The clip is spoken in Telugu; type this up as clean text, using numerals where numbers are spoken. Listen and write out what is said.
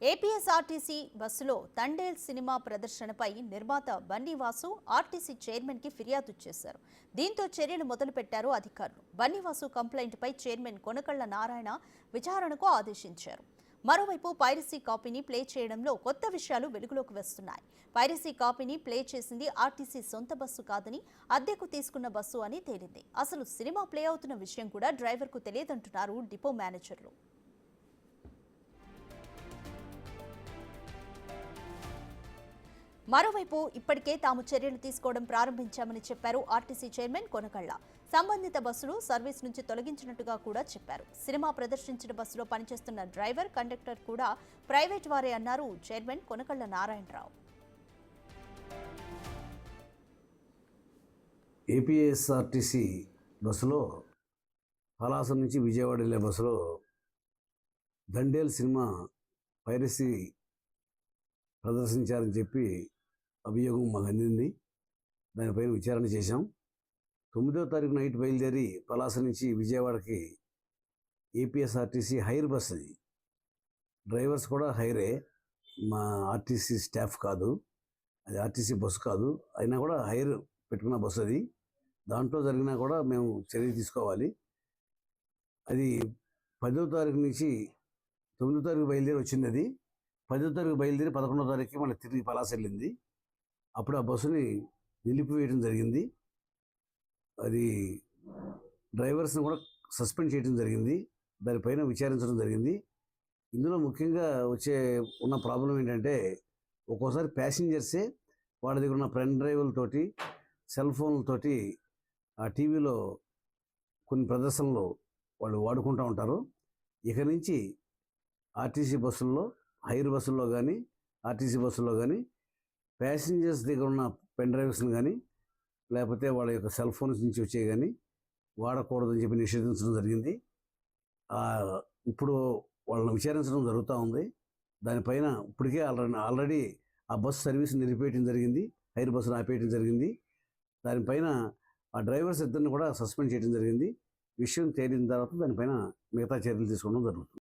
ఏపీఎస్ఆర్టీసీ బస్సులో తండేల్ సినిమా ప్రదర్శనపై నిర్మాత బన్నీవాసు ఆర్టీసీ చైర్మన్ కి ఫిర్యాదు చేశారు. దీంతో చర్యలు మొదలుపెట్టారు అధికారులు. బన్నీవాసు కంప్లైంట్పై చైర్మన్ కొనకళ్ల నారాయణ విచారణకు ఆదేశించారు. మరోవైపు పైరసీ కాపీని ప్లే చేయడంలో కొత్త విషయాలు వెలుగులోకి వస్తున్నాయి. పైరసీ కాపీని ప్లే చేసింది ఆర్టీసీ సొంత బస్సు కాదని, అద్దెకు తీసుకున్న బస్సు అని తేలింది. అసలు సినిమా ప్లే అవుతున్న విషయం కూడా డ్రైవర్కు తెలియదంటున్నారు డిపో మేనేజర్లు. మరోవైపు ఇప్పటికే తాము చర్యలు తీసుకోవడం ప్రారంభించామని చెప్పారు ఆర్టీసీ చైర్మన్ కొనకళ్ల. సంబంధిత బస్సులు సర్వీస్ నుంచి తొలగించినట్టుగా కూడా చెప్పారు. సినిమా ప్రదర్శించిన బస్సులో పనిచేస్తున్న డ్రైవర్, కండక్టర్ కూడా ప్రైవేట్ వారే అన్నారు చైర్మన్ కొనకళ్ల నారాయణరావు. ఏపీఎస్ఆర్టీసీ బస్సులో పలాస నుంచి విజయవాడ వెళ్ళే బస్సులో దండేల్ సినిమా పైరసీ ప్రదర్శించారని చెప్పి అభియోగం మాకు అందింది. దానిపైన విచారణ చేశాం. 9వ తారీఖు నైట్ బయలుదేరి పలాస నుంచి విజయవాడకి ఏపీఎస్ఆర్టీసీ హైర్ బస్ అది. డ్రైవర్స్ కూడా హైరే, మా ఆర్టీసీ స్టాఫ్ కాదు, అది ఆర్టీసీ బస్సు కాదు. అయినా కూడా హైర్ పెట్టుకున్న బస్సు అది. దాంట్లో జరిగినా కూడా మేము చర్య తీసుకోవాలి. అది 10వ తారీఖు నుంచి 9వ తారీఖు బయలుదేరి వచ్చింది. అది 10వ తారీఖు బయలుదేరి 11వ తారీఖుకి మళ్ళీ తిరిగి పలాస వెళ్ళింది. అప్పుడు ఆ బస్సుని నిలిపివేయడం జరిగింది. అది డ్రైవర్స్ని కూడా సస్పెండ్ చేయడం జరిగింది. దానిపైన విచారించడం జరిగింది. ఇందులో ముఖ్యంగా ఉన్న ప్రాబ్లం ఏంటంటే, ఒక్కోసారి ప్యాసింజర్సే వాళ్ళ దగ్గర ఉన్న పెన్ డ్రైవ్లతోటి, సెల్ ఫోన్లతోటి ఆ టీవీలో కొన్ని ప్రదర్శనలు వాళ్ళు వాడుకుంటూ ఉంటారు. ఇక నుంచి ఆర్టీసీ బస్సుల్లో, హైర్ బస్సుల్లో కానీ, ఆర్టీసీ బస్సుల్లో కానీ ప్యాసింజర్స్ దగ్గర ఉన్న పెన్ డ్రైవ్స్ని కానీ, లేకపోతే వాళ్ళ యొక్క సెల్ ఫోన్స్ నుంచి వచ్చే కానీ వాడకూడదని చెప్పి నిషేధించడం జరిగింది. ఇప్పుడు వాళ్ళని విచారించడం జరుగుతూ ఉంది. దానిపైన ఇప్పటికే ఆల్రెడీ ఆ బస్సు సర్వీస్ నిలిపేయడం జరిగింది, హైర్ బస్సును ఆపేయడం జరిగింది. దానిపైన ఆ డ్రైవర్స్ ఇద్దరిని కూడా సస్పెండ్ చేయడం జరిగింది. విషయం తేలిన తర్వాత దానిపైన మిగతా చర్యలు తీసుకోవడం జరుగుతుంది.